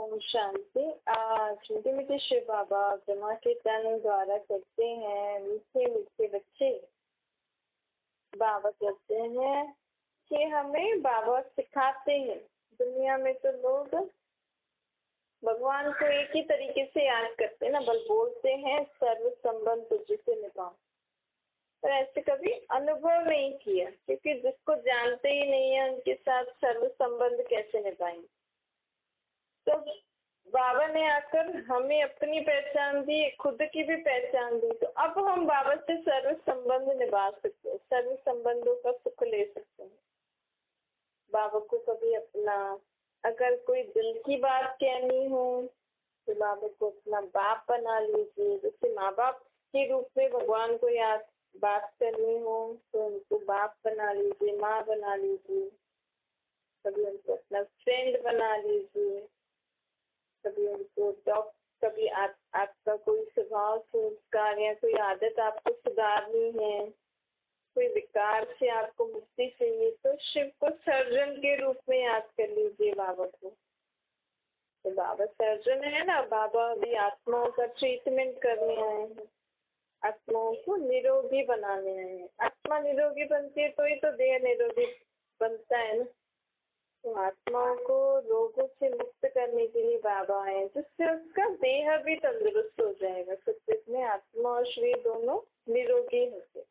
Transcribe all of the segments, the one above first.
ओम शांति। आज मीठे मीठे शिव बाबा ब्रह्मा के तन द्वारा कहते हैं, मीठे मीठे बच्चे बाबा कहते हैं कि हमें बाबा सिखाते हैं। दुनिया में तो लोग भगवान को एक ही तरीके से याद करते हैं ना, बस बोलते हैं सर्व संबंध तुझसे निभाओ, पर ऐसे कभी अनुभव नहीं किया, क्योंकि जिसको जानते ही नहीं है उनके साथ सर्व संबंध कैसे निभाएंगे। तो बाबा ने आकर हमें अपनी पहचान दी, खुद की भी पहचान दी, तो अब हम बाबा से सर्व संबंध निभा सकते हैं, सर्व संबंधों का सुख ले सकते हैं। बाबा को कभी अपना, अगर कोई दिल की बात कहनी हो तो बाबा को अपना बाप बना लीजिए। जैसे माँ बाप के रूप में भगवान को याद बात करनी हो तो उनको बाप बना लीजिए, माँ बना लीजिए। कभी उनको अपना फ्रेंड बना लीजिए, कभी उनको कभी आपका कोई स्वभाव संस्कार या कोई आदत आपको सुधारनी है, कोई विकार से आपको मुक्ति चाहिए, तो शिव को सर्जन के रूप में याद कर लीजिए बाबा को। तो बाबा सर्जन है ना, बाबा अभी आत्माओं का ट्रीटमेंट करने आए हैं, आत्माओं को निरोगी बनाने आए हैं। आत्मा निरोगी बनती है तो ही तो देह निरोगी बनता है ना। तो आत्माओं को रोगों से मुक्त करने के लिए बाबा आए, जिससे उसका देह भी तंदुरुस्त हो जाएगा। सत्य में आत्मा और शरीर दोनों निरोगी होते।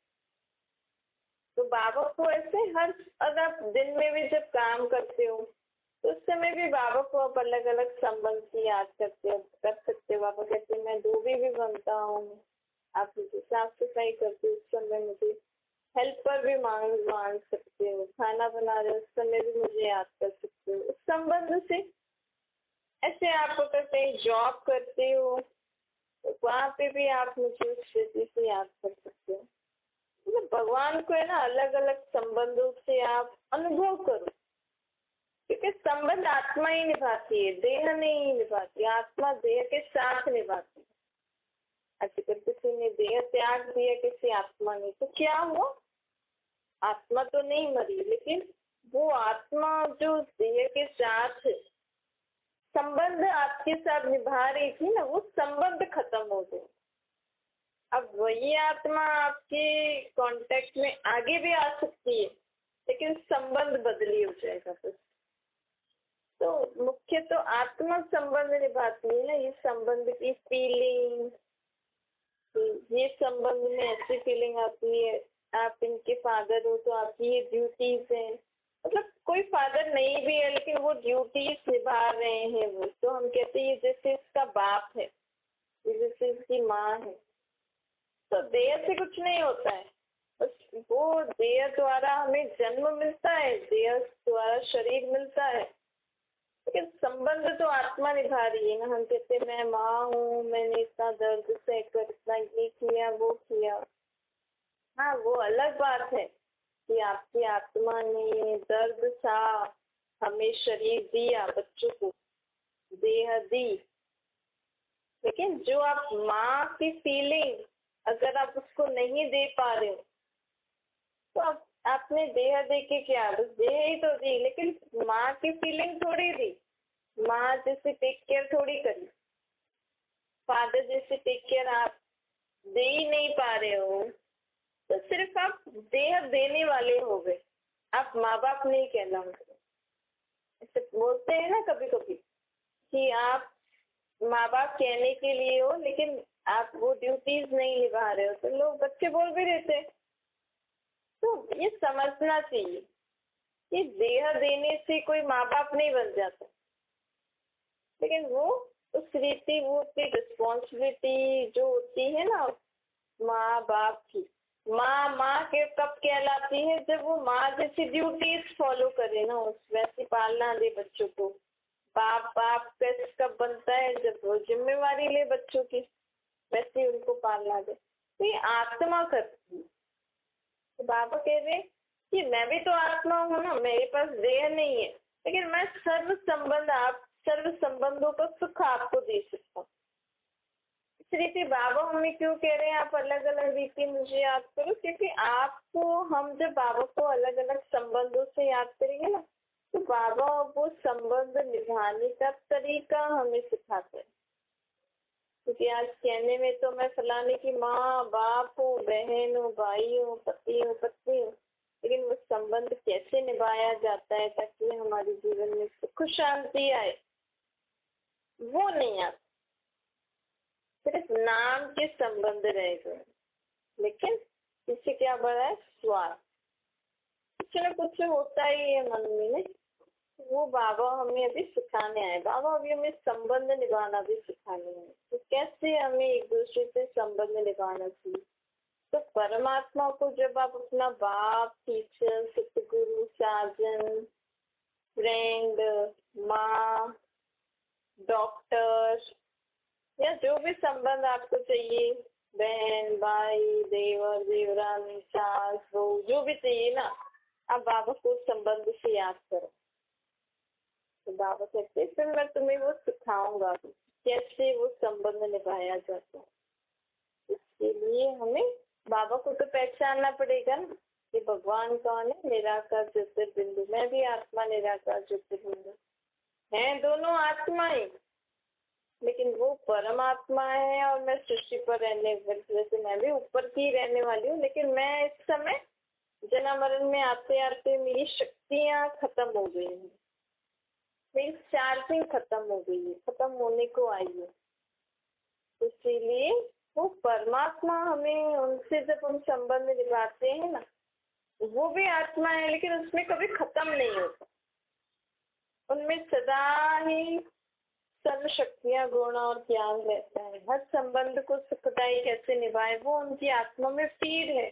तो बाबा को ऐसे हर, अगर आप दिन में भी जब काम करते हो तो उस समय भी बाबा को आप अलग अलग संबंध की याद करते हो, कर सकते हो। बाबा कहते हैं मैं धोबी भी बनता हूँ, आप मुझे साफ सफाई करते हो, उस समय मुझे हेल्पर भी मांग सकते हो, खाना बना रहे हो उस समय भी मुझे याद कर सकते हो। उस संबंध से ऐसे आप अगर कहीं जॉब करते हो तो वहाँ पे भी आप मुझे उस स्थिति से याद कर सकते हो। मतलब भगवान को है ना, अलग अलग संबंधों से आप अनुभव करो, क्योंकि संबंध आत्मा ही निभाती है, देह नहीं निभाती। आत्मा देह के साथ निभाती है। अगर किसी ने देह त्याग दिया, किसी आत्मा ने, तो क्या हुआ? आत्मा तो नहीं मरी, लेकिन वो आत्मा जो देह के साथ संबंध आपके साथ निभा रही थी ना, वो संबंध खत्म हो गए। अब वही आत्मा आपके कांटेक्ट में आगे भी आ सकती है, लेकिन संबंध बदली हो जाएगा बस। तो मुख्य तो आत्मा संबंध निभाती है ना। ये संबंध की फीलिंग, ये संबंध में ऐसी फीलिंग आती है, आप इनके फादर हो तो आपकी ये ड्यूटीज हैं। मतलब कोई फादर नहीं भी है लेकिन वो ड्यूटीज निभा रहे हैं, वो तो हम कहते हैं जैसे इसका बाप है, जैसे इसकी माँ है। तो देह से कुछ नहीं होता है, बस वो देह द्वारा हमें जन्म मिलता है, देह द्वारा शरीर मिलता है, लेकिन संबंध तो आत्मा निभा रही है ना। हम कहते हैं मैं माँ हूँ, मैंने इतना दर्द सहकर इतना ये किया वो किया। हाँ, वो अलग बात है कि आपकी आत्मा ने दर्द सा हमें शरीर दिया, बच्चों को देह दी, लेकिन जो आप माँ की फीलिंग अगर आप उसको नहीं दे पा रहे हो तो आपने देह दे के क्या, बस देह ही तो दी, लेकिन माँ की फीलिंग थोड़ी दी। माँ जैसे टेक केयर थोड़ी करी, फादर जैसे टेक केयर आप दे ही नहीं पा रहे हो, तो सिर्फ आप देह देने वाले हो गए, आप माँ बाप नहीं कहलाओगे। ऐसे बोलते हैं ना कभी कभी कि आप माँ बाप कहने के लिए हो लेकिन आप वो ड्यूटीज नहीं निभा रहे हो, तो लोग बच्चे बोल भी देते। तो ये समझना चाहिए कि देह देने से कोई माँ बाप नहीं बन जाता, लेकिन वो उस रीति, वो उसकी रिस्पॉन्सिबिलिटी जो होती है ना माँ बाप की, माँ के कब कहलाती है, जब वो माँ जैसी ड्यूटीज फॉलो करे ना, उस वैसी पालना दे बच्चों को। बाप कैसे कब बनता है, जब वो जिम्मेवारी ले बच्चों की, वैसे उनको पालना दे। तो ये आत्मा करती है। तो बाबा कह रहे कि मैं भी तो आत्मा हूँ ना, मेरे पास देह नहीं है, लेकिन मैं सर्व संबंधों का सुख आपको दे सकता हूँ। इस रीति बाबा हमें क्यों कह रहे हैं आप अलग अलग रीति मुझे याद करो, क्योंकि आपको हम जब बाबा को अलग अलग संबंधों से याद करेंगे ना, तो बाबा वो संबंध निभाने का तरीका हमें सिखाते हैं। क्योंकि आज कहने में तो मैं फलाने की माँ, बाप हूँ, बहन हूँ, भाई हूँ, पति हूँ, पत्नी हूँ, लेकिन वो संबंध कैसे निभाया जाता है ताकि हमारे जीवन में सुख शांति आए, वो नहीं आता। सिर्फ नाम के संबंध रह गए, लेकिन इससे क्या बढ़ा है? स्वार्थ। कुछ न कुछ होता ही है मन में, नहीं? वो बाबा हमें अभी सिखाने आए। बाबा अभी हमें संबंध निभाना भी सिखाने आए। तो कैसे हमें एक दूसरे से संबंध निभाना चाहिए? तो परमात्मा को जब आप अपना बाप, टीचर, सतगुरु, साजन, फ्रेंड, माँ, डॉक्टर या जो भी संबंध आपको चाहिए, बहन, भाई, देवर, देवरानी, सास, बहू, जो भी चाहिए ना, आप बाबा को संबंध से याद करो। तो बाबा कहते फिर मैं तुम्हें वो सिखाऊंगा कैसे वो संबंध निभाया जाता है। इसके लिए हमें बाबा को तो पहचानना पड़ेगा ना कि भगवान कौन है। निराकार ज्योतिर्बिंदु, मैं भी आत्मा निराकार ज्योतिर्बिंदु है, दोनों आत्माएं, लेकिन वो परमात्मा है और मैं सृष्टि पर रहने वाली। जैसे मैं भी ऊपर की रहने वाली हूँ, लेकिन मैं इस समय जन्म मरण में आते आते मेरी शक्तियाँ खत्म हो गई हैं, मेरी चार्जिंग खत्म हो गई है, खत्म होने को आई है। इसीलिए वो परमात्मा हमें, उनसे जब हम संबंध निभाते हैं ना, वो भी आत्मा है, लेकिन उसमें कभी खत्म नहीं होता। उनमें सदा ही सर्व शक्तियाँ, गुण और ज्ञान रहता है। हर संबंध को सुखदायी कैसे निभाए, वो उनकी आत्मा में फीड है।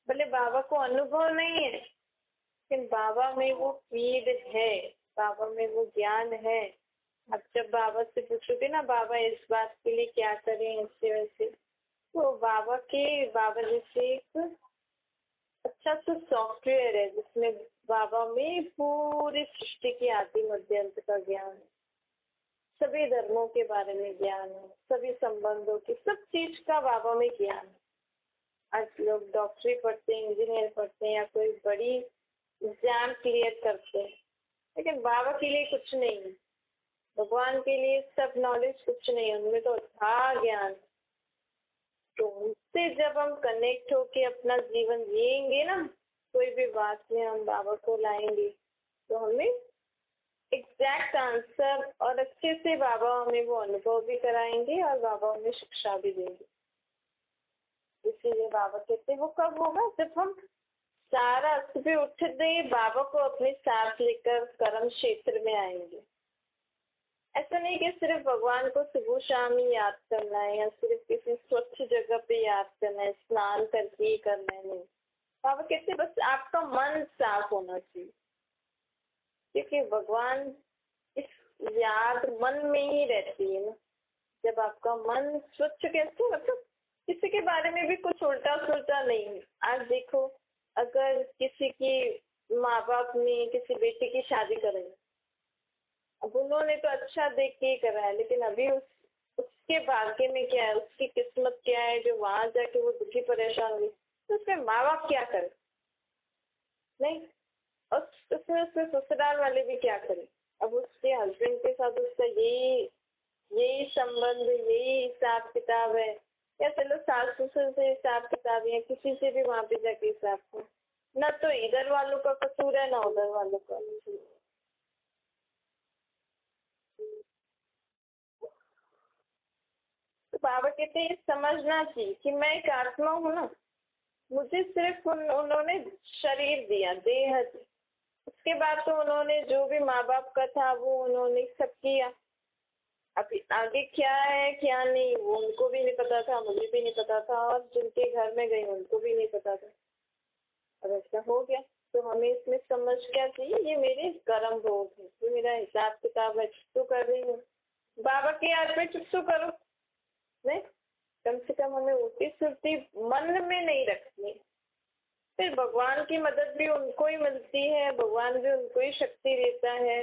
भले बाबा को अनुभव नहीं है, लेकिन बाबा में वो फीड है, बाबा में वो ज्ञान है। अब जब बाबा से पूछोगे ना, बाबा इस बात के लिए क्या करें, ऐसे वैसे, तो बाबा जैसे एक अच्छा सा सॉफ्टवेयर है जिसमें बाबा में पूरी सृष्टि की आदि मध्य अंत का ज्ञान है, सभी धर्मों के बारे में ज्ञान है, सभी संबंधों की, सब चीज का बाबा में ज्ञान है। आज लोग डॉक्टरी पढ़ते हैं, इंजीनियर पढ़ते हैं या कोई बड़ी एग्जाम क्लियर करते हैं, लेकिन बाबा के लिए कुछ नहीं है, भगवान के लिए सब नॉलेज कुछ नहीं है, उनमें तो अथाह ज्ञान। तो उनसे जब हम कनेक्ट होके अपना जीवन जिएंगे ना, कोई भी बात में हम बाबा को लाएंगे, तो हमें एग्जैक्ट आंसर और अच्छे से बाबा हमें वो अनुभव भी कराएंगे और बाबा हमें शिक्षा भी देंगे। इसीलिए बाबा कहते वो कब होगा? जब हम सारा सुबह उठते ही बाबा को अपने साथ लेकर कर्म क्षेत्र में आएंगे। ऐसा नहीं कि सिर्फ भगवान को सुबह शाम ही याद करना है या सिर्फ किसी स्वच्छ जगह पे याद करना है, स्नान करके ही करना है, नहीं। बाबा कहते बस आपका मन साफ होना चाहिए, क्योंकि भगवान इस याद मन में ही रहती है ना। जब आपका मन स्वच्छ, कैसे मतलब किसी के बारे में भी कुछ उल्टा सुल्टा नहीं है। आज देखो, अगर किसी की माँ बाप ने किसी बेटी की शादी करें, अब उन्होंने तो अच्छा देख के ही करा है, लेकिन अभी उसके भाग्य में क्या है, उसकी किस्मत क्या है जो वहां जाके वो दुखी परेशान हुई, तो उसके माँ बाप क्या करे? नहीं। और उसमें उसके ससुराल वाले भी क्या करें? अब उसके हस्बैंड के साथ उसका यही यही संबंध, यही हिसाब किताब है, या चलो सास ससुर से हिसाब किताब है, किसी से भी वहां पे जाके हिसाब को, ना तो इधर वालों का कसूर है ना उधर वालों का। तो बाबा कहते हैं ये समझना चाहिए कि मैं एक आत्मा हूँ ना, मुझे सिर्फ उन्होंने शरीर दिया, देह दी, उसके बाद तो उन्होंने जो भी माँ बाप का था वो उन्होंने सब किया। अभी आगे क्या है क्या नहीं वो उनको भी नहीं पता था, मुझे भी नहीं पता था, और जिनके घर में गई उनको भी नहीं पता था। अब ऐसा हो गया, तो हमें इसमें समझ क्या चाहिए, ये मेरे कर्म भोग है, ये मेरा हिसाब किताब है, चुप्पू कर रही हूँ, बाबा के याद में चुप्पू करो। नहीं, कम से कम हमें उल्टी सुलटी मन में नहीं रखनी है। फिर भगवान की मदद भी उनको ही मिलती है, भगवान भी उनको ही शक्ति देता है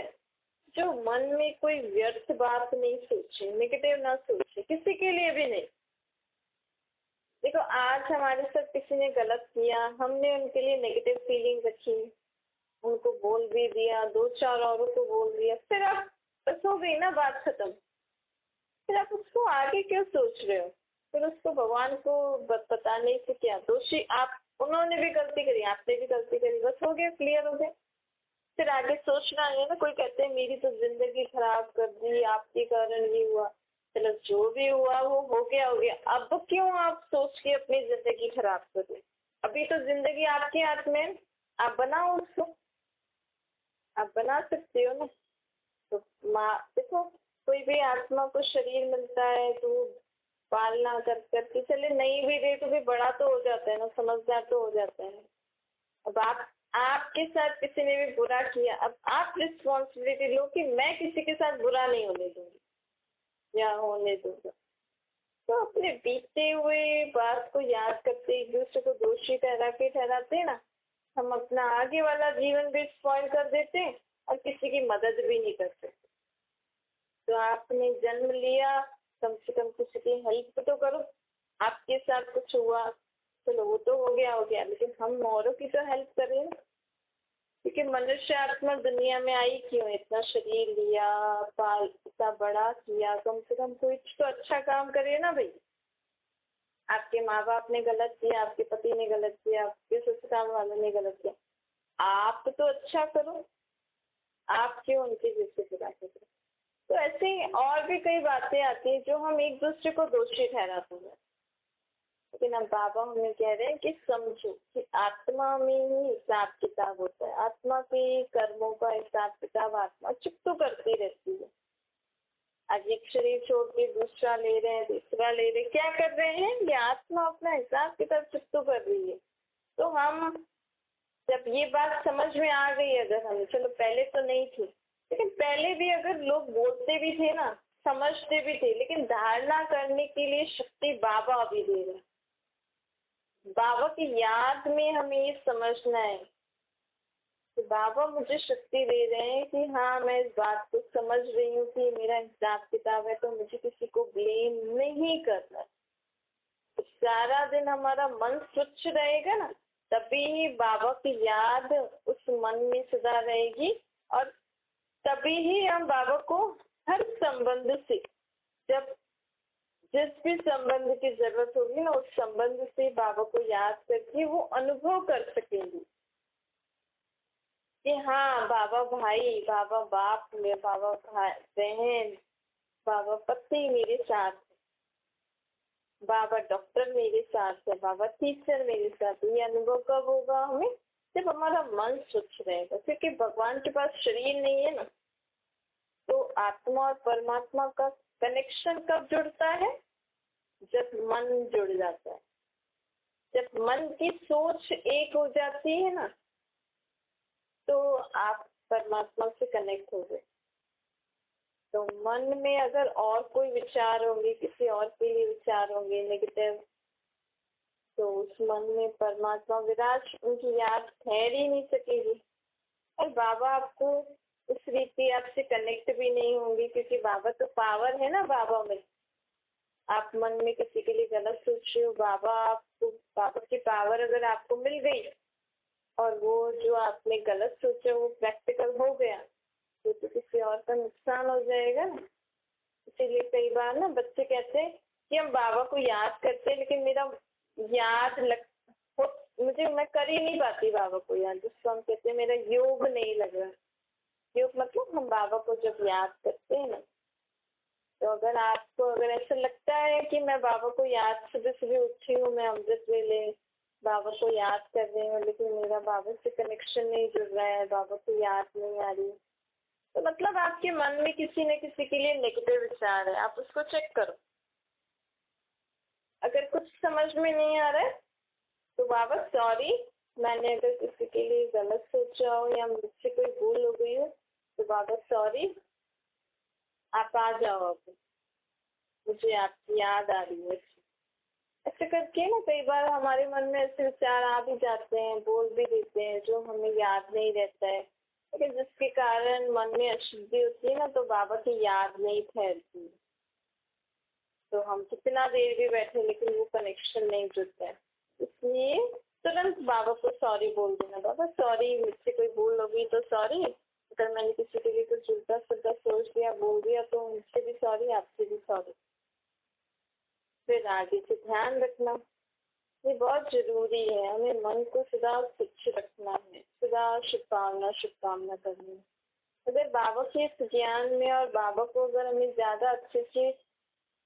जो मन में कोई व्यर्थ बात नहीं सोचे, नेगेटिव ना सोचे, किसी के लिए भी नहीं। देखो, आज हमारे साथ किसी ने गलत किया, हमने उनके लिए नेगेटिव फीलिंग रखी, उनको बोल भी दिया, 2-4 औरों को बोल दिया, फिर आप बस हो गई ना, बात खत्म। फिर आप उसको आगे क्यों सोच रहे हो? फिर उसको भगवान को बताने से क्या? दोषी आप, उन्होंने भी गलती करी, आपने भी गलती करी, बस हो गया, क्लियर हो गया। फिर आगे सोचना है ना। कोई कहते हैं मेरी तो जिंदगी खराब कर दी, आपके कारण ये हुआ। चलो जो भी हुआ वो हो गया, हो गया। अब क्यों आप सोच के अपनी जिंदगी खराब कर रहे? अभी तो जिंदगी आपके हाथ में है, आप बनाओ उसको, आप बना सकते हो ना। तो माँ देखो, कोई भी आत्मा को शरीर मिलता है तो पालना कर करके चले, नहीं भी दे तो भी बड़ा तो हो जाता है ना, समझदार तो हो जाता है। अब आपके साथ किसी ने भी बुरा किया, अब आप रिस्पॉन्सिबिलिटी लो कि मैं किसी के साथ बुरा नहीं होने दूंगी या होने दूंगा। तो अपने बीते हुए बात को याद करते एक दूसरे को दोषी ठहराते हैं ना, हम अपना आगे वाला जीवन भी स्पॉइल कर देते हैं और किसी की मदद भी नहीं कर सकते। तो आपने जन्म लिया, कम से कम किसी की हेल्प तो करो। आपके साथ कुछ हुआ, चलो वो तो हो गया, हो गया, लेकिन हम औरों की तो हेल्प करें ना। क्योंकि मनुष्य आत्मा दुनिया में आई क्यों? इतना शरीर लिया, पाल, इतना बड़ा किया, कम से कम कुछ तो अच्छा काम करे ना भाई। आपके माँ बाप ने गलत किया, आपके पति ने गलत किया, आपके ससुराल वालों ने गलत किया, आप तो अच्छा करो। आप क्यों उनके जैसे बुरा करो? तो ऐसे ही और भी कई बातें आती हैं जो हम एक दूसरे को दोषी ठहराते हैं। लेकिन अब बाबा हमें कह रहे हैं कि समझो कि आत्मा में ही हिसाब किताब होता है। आत्मा के कर्मों का हिसाब किताब आत्मा चुप तो करती रहती है। आज एक शरीर छोड़ के दूसरा ले रहे हैं, तीसरा ले रहे हैं, क्या कर रहे हैं? ये आत्मा अपना हिसाब किताब चुप तो कर रही है। तो हम जब ये बात समझ में आ गई, अगर हमें, चलो पहले तो नहीं थी, लेकिन पहले भी अगर लोग बोलते भी थे ना, समझते भी थे, लेकिन धारणा करने के लिए शक्ति बाबा अभी दे रहे हैं। बाबा की याद में हमें ये समझना है कि बाबा मुझे शक्ति दे रहे हैं कि हाँ, मैं इस बात को समझ रही हूँ कि मेरा हिसाब किताब है, तो मुझे किसी को ब्लेम नहीं करना। तो सारा दिन हमारा मन स्वच्छ रहेगा ना, तभी ही बाबा की याद उस मन में सदा रहेगी, और तभी ही हम बाबा को हर संबंध से, जब जिस भी संबंध की जरूरत होगी ना, उस संबंध से बाबा को याद करके वो अनुभव कर सकेंगे कि हाँ, बाबा भाई, बाबा बाप में, बाबा भाई बहन, बाबा पति मेरे साथ, बाबा डॉक्टर मेरे साथ है, बाबा टीचर मेरे साथ। ये अनुभव कब होगा हमें? जब हमारा मन स्वच्छ रहेगा। क्योंकि भगवान के पास शरीर नहीं है ना, तो आत्मा और परमात्मा का कनेक्शन कब जुड़ता है? जब मन जुड़ जाता है, जब मन की सोच एक हो जाती है ना, तो आप परमात्मा से कनेक्ट हो गए। तो मन में अगर और कोई विचार होंगे, किसी और के लिए विचार होंगे नेगेटिव, तो उस मन में परमात्मा विराज, उनकी याद ठहर ही नहीं सकेगी। और बाबा आपको उस रीति आपसे कनेक्ट भी नहीं होंगे, क्योंकि बाबा तो पावर है ना बाबा में। आप मन में किसी के लिए गलत सोच रहे हो, बाबा आपको, बाबा की पावर अगर आपको मिल गई और वो जो आपने गलत सोचा वो प्रैक्टिकल हो गया, तो किसी और का नुकसान हो जाएगा ना। इसीलिए कई बार ना बच्चे कहते हैं कि हम बाबा को याद करते हैं, लेकिन मेरा याद मैं कर ही नहीं पाती बाबा को याद, जिसको हम कहते हैं मेरा योग नहीं लग रहा। योग मतलब हम बाबा को जब याद करते हैं ना, तो अगर ऐसा लगता है कि मैं बाबा को याद, सुबह सुबह उठी हूँ, मैं अमृत वेले बाबा को याद कर रही हूँ, लेकिन मेरा बाबा से कनेक्शन नहीं जुड़ रहा है, बाबा को याद नहीं आ रही, तो मतलब आपके मन में किसी न किसी के लिए नेगेटिव विचार है। आप उसको चेक करो। अगर कुछ समझ में नहीं आ रहा है तो बाबा सॉरी, मैंने अगर किसी के लिए गलत सोचा हो या मुझसे कोई भूल हो गई हो, तो बाबा सॉरी, आप आ जाओ, अब मुझे आपकी याद आ रही है। ऐसे करके ना कई बार हमारे मन में ऐसे विचार आ भी जाते हैं, बोल भी देते हैं जो हमें याद नहीं रहता है, लेकिन जिसके कारण मन में अशुद्धि होती है ना, तो बाबा की याद नहीं ठहरती। तो हम कितना देर भी बैठे, लेकिन वो कनेक्शन नहीं जुड़ता है। इसलिए तुरंत बाबा को सॉरी बोल देना, बाबा सॉरी, मुझसे कोई भूल हो गई तो सॉरी, अगर मैंने किसी के लिए कुछ उल्टा सुल्टा सोच दिया बोल दिया तो मुझसे भी सॉरी, आपसे भी सॉरी। फिर आगे से ध्यान रखना, ये बहुत जरूरी है, हमें मन को सदा स्वच्छ रखना है, सदा शुभकामना करनी है। अगर बाबा के इस ज्ञान में और बाबा को अगर हमें ज्यादा अच्छे से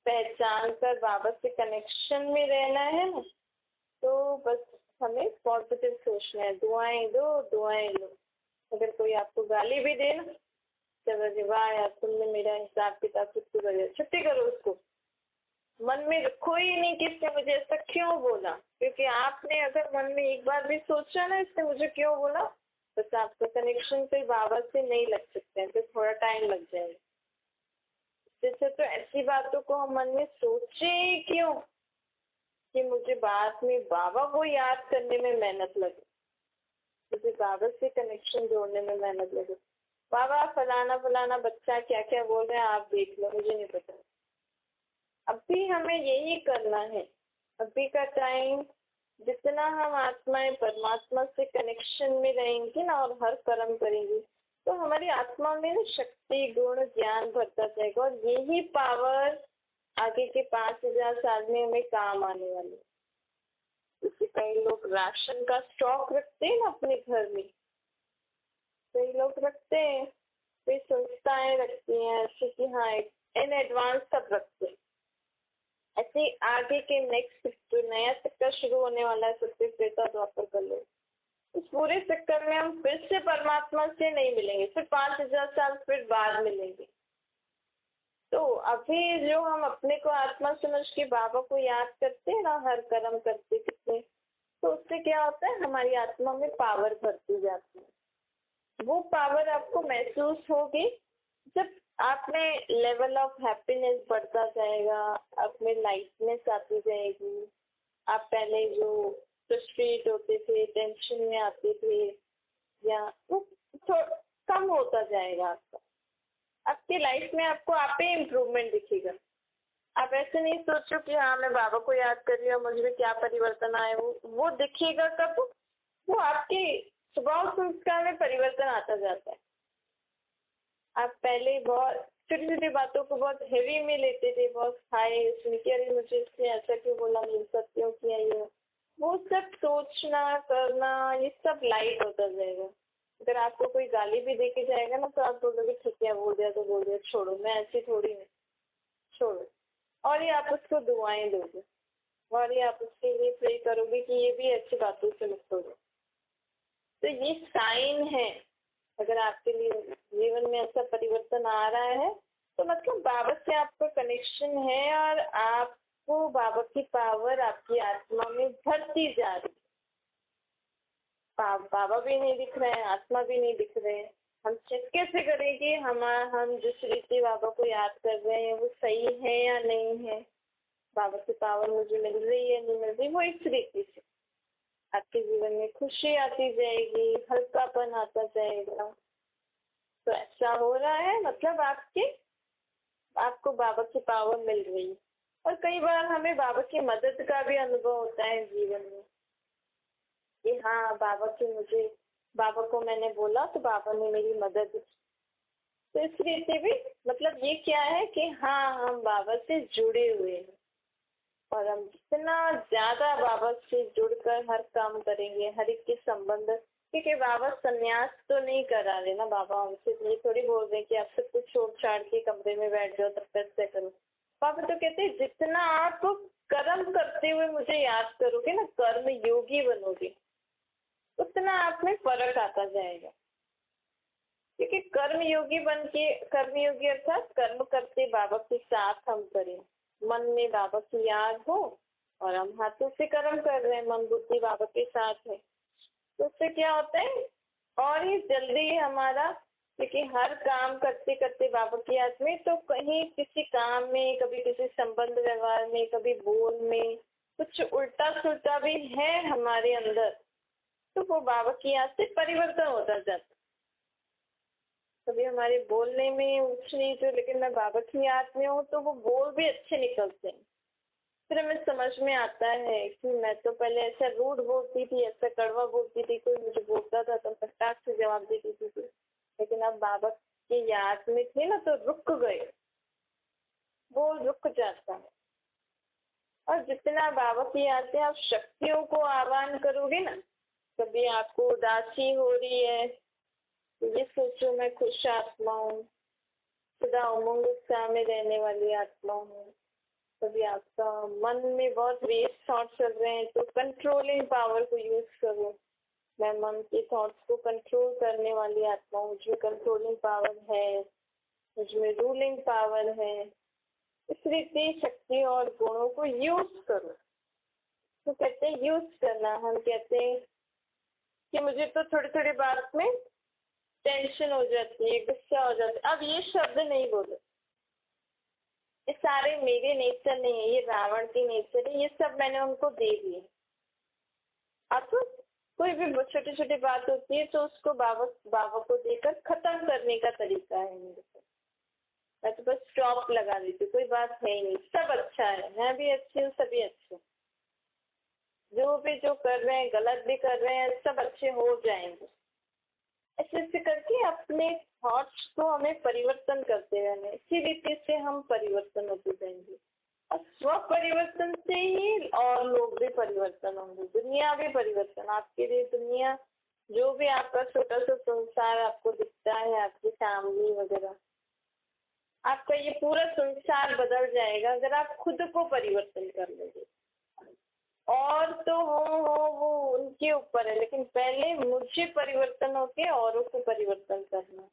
पहचान कर बाबा से कनेक्शन में रहना है ना, तो बस हमें पॉजिटिव सोचना है, दुआएं दो दुआएं लो। अगर कोई आपको गाली भी दे ना, चलो वाह यार तुमने मेरा हिसाब किताब छुट्टी कर दिया, छुट्टी करो उसको, मन में रखो ही नहीं कि इसने मुझे ऐसा क्यों बोला, क्योंकि आपने अगर मन में एक बार भी सोचा ना इसने मुझे क्यों बोला, बस आपका कनेक्शन फिर बाबा से नहीं लग सकते हैं, फिर थोड़ा टाइम लग जाएगा। जैसे तो ऐसी बातों को हम मन में सोचे क्यों कि मुझे बाद में बाबा को याद करने में मेहनत लगे, मुझे बाबा से कनेक्शन जोड़ने में मेहनत लगे। बाबा फलाना फलाना बच्चा क्या क्या बोल रहे हैं आप देख लो, मुझे नहीं पता। अभी हमें यही करना है, अभी का टाइम जितना हम आत्माएं परमात्मा से कनेक्शन में रहेंगे ना और हर कर्म करेंगे तो हमारी आत्मा में ना शक्ति गुण ज्ञान भरता जाएगा, और यही पावर आगे के 5,000 साल में हमें काम आने वाली है। जैसे कई लोग राशन का स्टॉक रखते हैं ना अपने घर में, कई लोग रखते हैं, कई संस्थाएं रखती हैं ऐसे कि हाँ इन एडवांस सब रखते हैं। ऐसे आगे के नेक्स्ट जो नया चक्कर शुरू होने वाला है सबसे त्रेता द्वापर कलयुग, इस पूरे चक्कर में हम फिर से परमात्मा से नहीं मिलेंगे, फिर 5,000 साल फिर बाद मिलेंगे। तो अभी जो हम अपने को आत्मा समझ के बाबा को याद करते हैं ना हर कर्म करते कितने, तो उससे क्या होता है हमारी आत्मा में पावर भरती जाती है। वो पावर आपको महसूस होगी जब आप में लेवल ऑफ हैप्पीनेस बढ़ता जाएगा, आप में लाइटनेस आती जाएगी। आप पहले जो फ्रस्ट्रेट होते थे, टेंशन में आते थे, या वो कम होता जाएगा आपका। आपकी लाइफ में आपको आप ही इम्प्रूवमेंट दिखेगा। आप ऐसे नहीं सोचो कि हाँ मैं बाबा को याद कर रही हूँ मुझ में क्या परिवर्तन आए, वो दिखेगा कब, वो आपके स्वभाव संस्कार में परिवर्तन आता जाता है। आप पहले बहुत छोटी छोटी बातों को बहुत हेवी में लेते थे, बहुत हाय सुन के अरे मुझे इसने ऐसा क्यों बोला, मेरे साथ क्यों किया ये, वो सब सोचना करना ये सब लाइट होता जाएगा। अगर आपको कोई गाली भी दे के जाएगा ना तो आप बोलोगे ठीक है बोल दिया तो बोल दिया, छोड़ो मैं ऐसी थोड़ी हूँ, छोड़ो। और ये आप उसको दुआएं दोगे और ये आप उसके लिए प्रे करोगे कि ये भी अच्छी बातों से मुक्त हो जाए। तो ये साइन है, अगर आपके लिए जीवन में ऐसा परिवर्तन आ रहा है तो मतलब बाबा से आपका कनेक्शन है और आपको बाबा की पावर आपकी आत्मा में भरती जा रही है। बाबा भी नहीं दिख रहे हैं, आत्मा भी नहीं दिख रहे हैं, हम चेक कैसे करें कि हम जिस रीति बाबा को याद कर रहे हैं वो सही है या नहीं है, बाबा की पावर मुझे मिल रही है नहीं मिल रही। वो इस रीति से आपके जीवन में खुशी आती जाएगी, हल्कापन आता जाएगा। तो ऐसा हो रहा है मतलब आपको बाबा की पावर मिल रही है। और कई बार हमें बाबा की मदद का भी अनुभव होता है जीवन में कि हाँ बाबा को मैंने बोला तो बाबा ने मेरी मदद की। तो इस रीति भी मतलब ये क्या है कि हाँ हम बाबा से जुड़े हुए हैं और हम जितना ज्यादा बाबा से जुड़कर हर काम करेंगे, हर एक के संबंध, क्योंकि बाबा संन्यास तो नहीं करा रहे ना, बाबा हमसे ये थोड़ी बोल रहे कि आप सब कुछ छोड़ छाड़ के कमरे में बैठ जाओ तब तक से करो। बाबा तो कहते हैं जितना आप कर्म करते हुए मुझे याद करोगे ना, कर्म योगी बनोगे, उतना आप में फर्क आता जाएगा। क्योंकि कर्मयोगी अर्थात कर्म करते बाबा के साथ हम करें, मन में बाबा की याद हो और हम हाथों से कर्म कर रहे हैं, मन बुद्धि बाबा के साथ है, तो उससे क्या होता है और ही जल्दी हमारा, क्योंकि हर काम करते करते बाबा की याद में, तो कहीं किसी काम में, कभी किसी संबंध व्यवहार में, कभी बोल में कुछ उल्टा सुल्टा भी है हमारे अंदर, तो वो बाबा की याद से परिवर्तन होता जाता है। कभी हमारे बोलने में ऊंच नीच हो लेकिन मैं बाबा की याद में हूँ तो वो बोल भी अच्छे निकलते हैं। फिर हमें समझ में आता है कि मैं तो पहले ऐसा रूड बोलती थी, ऐसा कड़वा बोलती थी, कोई मुझे बोलता था तो मैं फटाक से जवाब देती थी। लेकिन अब बाबा की याद में थे ना तो रुक गए, वो रुक जाता है। और जितना बाबा की याद में आप शक्तियों को आह्वान करोगे ना, कभी आपको उदासी हो रही है तो ये सोचो मैं खुश आत्मा हूँ, सदा उमंग उत्साह में रहने वाली आत्मा हूँ। कभी आपका मन में बहुत वेस्ट थॉट चल रहे हैं तो कंट्रोलिंग पावर को यूज करो। मैं मन के थॉट्स को कंट्रोल करने वाली आत्मा हूँ, मुझमें कंट्रोलिंग पावर है, मुझमें रूलिंग पावर है। इस रीति शक्ति और गुणों को यूज करो। तो कहते हैं यूज करना। हम कहते हैं कि मुझे तो थोड़ी थोड़ी बात में टेंशन हो जाती है, गुस्सा हो जाता है, अब ये शब्द नहीं बोलो। ये सारे मेरे नेचर नहीं है, ये रावण की नेचर है, ये सब मैंने उनको दे दिए। अब कोई भी छोटी छोटी बात होती है तो उसको बाबा बाबा को देकर खत्म करने का तरीका है मेरे को। मैं तो बस स्टॉप लगा देती हूँ, कोई बात है ही नहीं, सब अच्छा है, मैं भी अच्छी हूँ, सभी अच्छे, जो भी जो कर रहे हैं गलत भी कर रहे हैं, सब अच्छे हो जाएंगे। ऐसे ऐसे करके अपने थॉट्स को हमें परिवर्तन करते रहना है। इसी रीति से हम परिवर्तन होते जाएंगे और स्व परिवर्तन से ही और लोग भी परिवर्तन होंगे, दुनिया भी परिवर्तन। आपके लिए दुनिया, जो भी आपका छोटा सा संसार आपको दिखता है, आपकी फैमिली वगैरह, आपका ये पूरा संसार बदल जाएगा अगर आप खुद को परिवर्तन कर लोगे। और तो हो वो उनके ऊपर है, लेकिन पहले मुझे परिवर्तन होके औरों को परिवर्तन करना,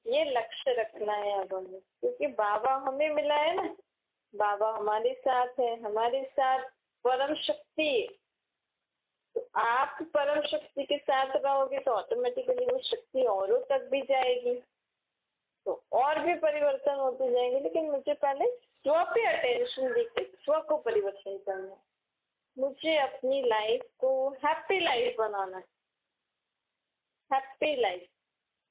ये लक्ष्य रखना है अब हमें। क्योंकि बाबा हमें मिला है ना, बाबा हमारे साथ है, हमारे साथ परम शक्ति है। तो आप परम शक्ति के साथ रहोगे तो ऑटोमेटिकली वो शक्ति औरों तक भी जाएगी, तो और भी परिवर्तन होते जाएंगे। लेकिन मुझे पहले स्व पे अटेंशन देके स्व को परिवर्तन करना है। मुझे अपनी लाइफ को हैप्पी लाइफ बनाना है, हैप्पी लाइफ,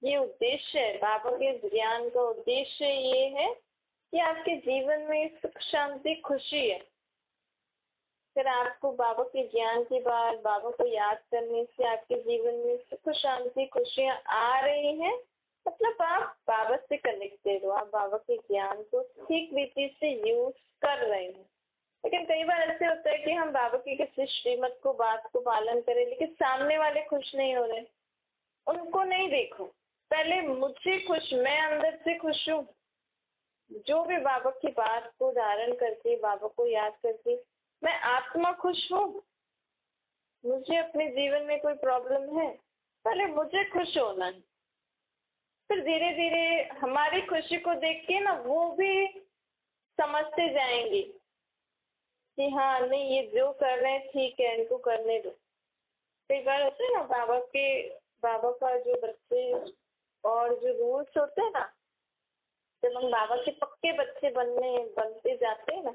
ये उद्देश्य है। बाबा के ज्ञान का उद्देश्य ये है कि आपके जीवन में सुख शांति खुशी है। फिर आपको बाबा के ज्ञान के बाद बाबा को याद करने से आपके जीवन में सुख शांति खुशियाँ आ रही हैं, मतलब आप बाबा से कनेक्टेड हो, आप बाबा के ज्ञान को ठीक रीति से यूज कर रहे हैं। लेकिन कई बार ऐसे होता है कि हम बाबा की किसी श्रीमत को बात को पालन करें लेकिन सामने वाले खुश नहीं हो रहे, उनको नहीं देखो, पहले मुझे खुश, मैं अंदर से खुश हूँ। जो भी बाबा की बात को धारण करके बाबा को याद करके मैं आत्मा खुश हूँ, मुझे अपने जीवन में कोई प्रॉब्लम है, पहले मुझे खुश होना है। फिर धीरे धीरे हमारी खुशी को देख के ना वो भी समझते जाएंगे कि हाँ नहीं ये जो कर रहे हैं ठीक है, इनको करने दो। कई बार होता है ना बाबा का जो बच्चे और जो रूल्स होते हैं ना, जब हम बाबा के पक्के बच्चे बनते जाते हैं ना,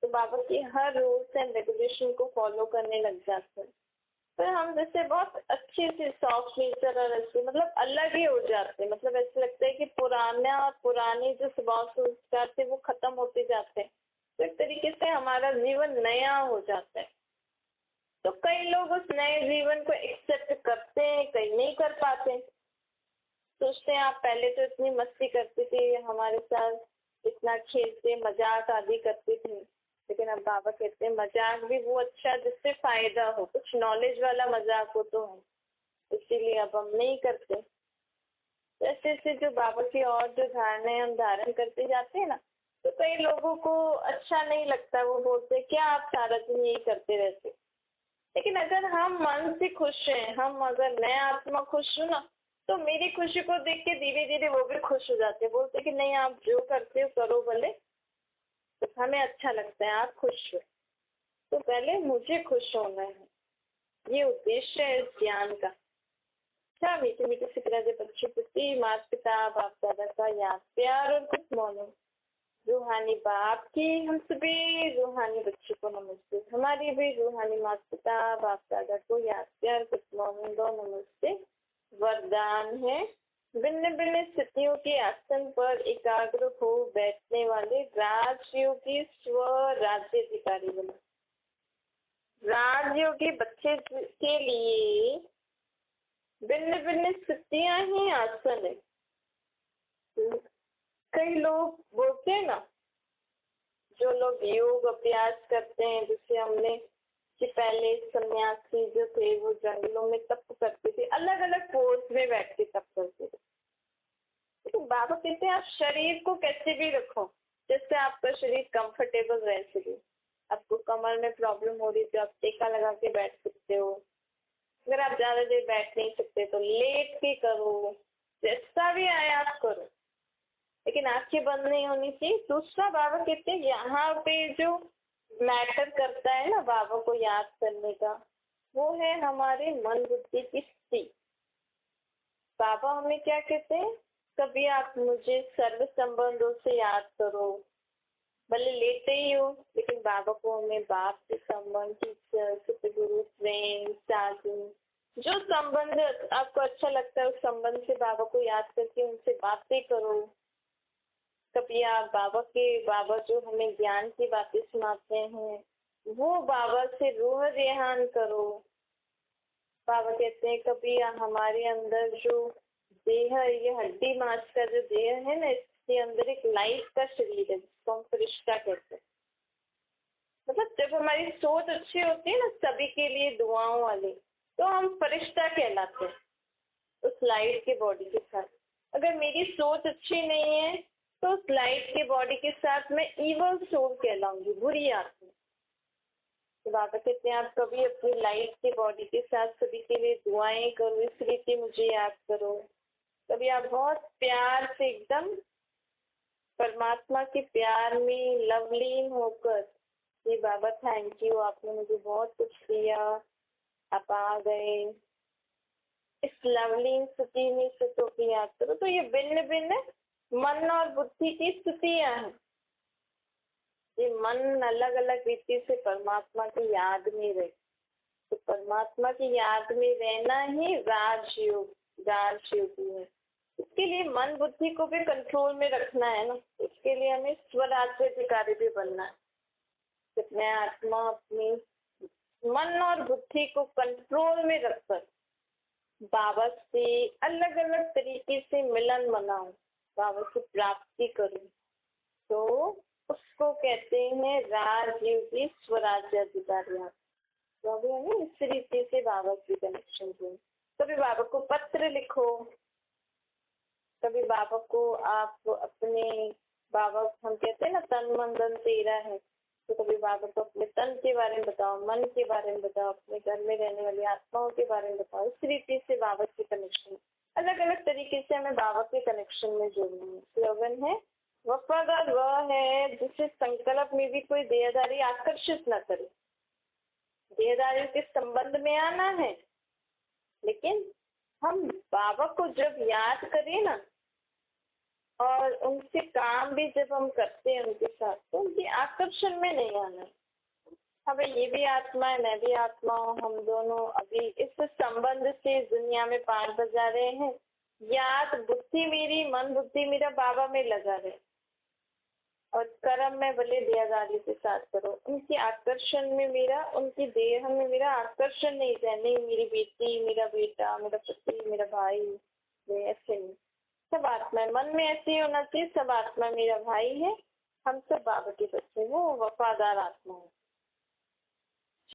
तो बाबा की हर रूल्स एंड रेगुलेशन को फॉलो करने लग जाते हैं। फिर हम जैसे बहुत अच्छे से सॉफ्ट नेचर और ऐसे मतलब अलग ही हो जाते हैं। मतलब ऐसे लगता है कि पुराने जो स्वभाव संस्कार थे वो खत्म होते जाते हैं, तो एक तरीके से हमारा जीवन नया हो जाता है। तो कई लोग उस नए जीवन को एक्सेप्ट करते हैं, कई नहीं कर पाते। सोचते हैं आप पहले तो इतनी मस्ती करते थे हमारे साथ, इतना खेलते मजाक आदि करते थे, लेकिन अब बाबा कहते हैं मजाक भी वो अच्छा जिससे फायदा हो, कुछ नॉलेज वाला मजाक हो तो है, इसीलिए अब हम नहीं करते। तो ऐसे ऐसे जो बाबा की और जो धारणाएं हम धारण करते जाते हैं ना, तो कई लोगों को अच्छा नहीं लगता, वो बोलते क्या आप सारा दिन यही करते रहते। लेकिन अगर हम मन से खुश हैं, हम अगर मैं आत्मा खुश हूँ ना, तो मेरी खुशी को देख के धीरे धीरे वो भी खुश हो जाते हैं, बोलते कि नहीं आप जो करते हो करो भले, तो हमें अच्छा लगता है आप खुश हो। तो पहले मुझे खुश होना है, ये उद्देश्य है इस ज्ञान का। अच्छा मीठे मीठे से प्यारे बच्चों प्रति माता पिता बाप दादा का याद प्यार और गुड मॉर्निंग। रूहानी बाप की हम सभी रूहानी बच्चों को नमस्ते। हमारी भी रूहानी माता पिता बाप दादा को याद प्यार गुड मॉर्निंग दो नमस्ते। वरदान है भिन्न भिन्न स्थितियों के आसन पर एकाग्र हो बैठने वाले राजयोगी स्वराज्याधिकारी बने। राजयोगी बच्चे के लिए भिन्न भिन्न स्थितियां ही आसन है। कई लोग बोलते हैं ना, जो लोग योग अभ्यास करते हैं, जिससे हमने कि पहले सन्यासी जो थे वो जंगलों में तप करते थे, अलग अलग पोज में बैठ के तप करते थे। तो बाबा कहते हैं आप शरीर को कैसे भी रखो, जिससे आपका शरीर कंफर्टेबल रह सके। आपको कमर में प्रॉब्लम हो रही तो आप टेका लगा के बैठ सकते हो। अगर आप ज्यादा देर बैठ नहीं सकते तो लेट के करो, जैसा भी आए आप करो, लेकिन आंखें बंद नहीं होनी चाहिए। दूसरा बाबा कहते हैं यहाँ पे जो मैटर करता है ना बाबा को याद करने का, वो है हमारे मन बुद्धि की स्थिति। बाबा हमें क्या कहते हैं, कभी आप मुझे सर्व संबंधों से याद करो, भले लेते ही हो, लेकिन बाबा को हमें बाप से संबंध, टीचर, सतगुरु, फ्रेंड, साधु, जो संबंध आपको अच्छा लगता है उस संबंध से बाबा को याद करके उनसे बातें करो। कभी आप बाबा जो हमें ज्ञान की बातें सुनाते हैं वो बाबा से रूह रेहान करो। बाबा कहते हैं कभी हमारे अंदर जो देह, ये हड्डी मांस का जो देह है ना, इसके अंदर एक लाइट का शरीर है जिसको हम फरिश्ता कहते हैं। मतलब जब हमारी सोच अच्छी होती है ना सभी के लिए दुआओं वाली, तो हम फरिश्ता कहलाते हैं उस लाइट के बॉडी के साथ। अगर मेरी सोच अच्छी नहीं है तो उस लाइट के बॉडी के साथ मैं इवल सोल कहलाऊंगी, बुरी आत्मा। तो बाबा कहते हैं आप कभी अपनी लाइट की बॉडी के साथ सभी के लिए दुआएं करो, इस रीति मुझे याद करो। कभी आप बहुत प्यार से एकदम परमात्मा के प्यार में लवलीन होकर, ये बाबा थैंक यू, आपने मुझे बहुत कुछ दिया, आप आ गए, इस लवलीन स्थिति में स्थितों की याद करो। तो ये भिन्न भिन्न मन और बुद्धि की स्थितियां हैं। ये मन अलग अलग रीति से परमात्मा की याद में रहे, तो परमात्मा की याद में रहना ही राजयोगी है। इसके लिए मन बुद्धि को भी कंट्रोल में रखना है ना, इसके लिए हमें स्वराज्याधिकारी भी बनना है। जितने आत्मा अपनी मन और बुद्धि को कंट्रोल में रखकर बाबा से अलग अलग तरीके से मिलन मनाऊं, बाबा से प्राप्ति करूं, तो उसको कहते हैं राजयोगी स्वराज्याधिकारी। तो अभी हमें इस तरीके से बाबा की कनेक्शन हो। कभी बाबा को पत्र लिखो, कभी बाबा को आप अपने, बाबा हम कहते हैं ना तन मन धन तेरा है, तो कभी बाबा को अपने तन के बारे में बताओ, मन के बारे में बताओ, अपने घर में रहने वाली आत्माओं के बारे में बताओ। इस रीति से बाबा की कनेक्शन, अलग अलग तरीके से हमें बाबा के कनेक्शन में जोड़ना है। स्लोगन है वफादार वह है जिसे संकल्प में भी कोई देहदारी आकर्षित न करे। देहदारी के संबंध में आना है, लेकिन हम बाबा को जब याद करें ना और उनसे काम भी जब हम करते हैं उनके साथ, तो उनके आकर्षण में नहीं आना। हमें ये भी आत्मा है, मैं भी आत्मा हूँ, हम दोनों अभी इस संबंध से दुनिया में पार बजा रहे हैं। याद बुद्धि मेरी, मन बुद्धि मेरा बाबा में लगा रहे, और कर्म में भले देहदारी के साथ करो। उनके आकर्षण में मेरा, उनकी देह में मेरा आकर्षण नहीं है। नहीं मेरी बेटी, मेरा बेटा, मेरा पति, मेरा भाई, ऐसे नहीं। सब आत्मा, मन में ऐसे ही होना चाहिए, सब आत्मा मेरा भाई है, हम सब बाबा के बच्चे, वो वफादार आत्मा है।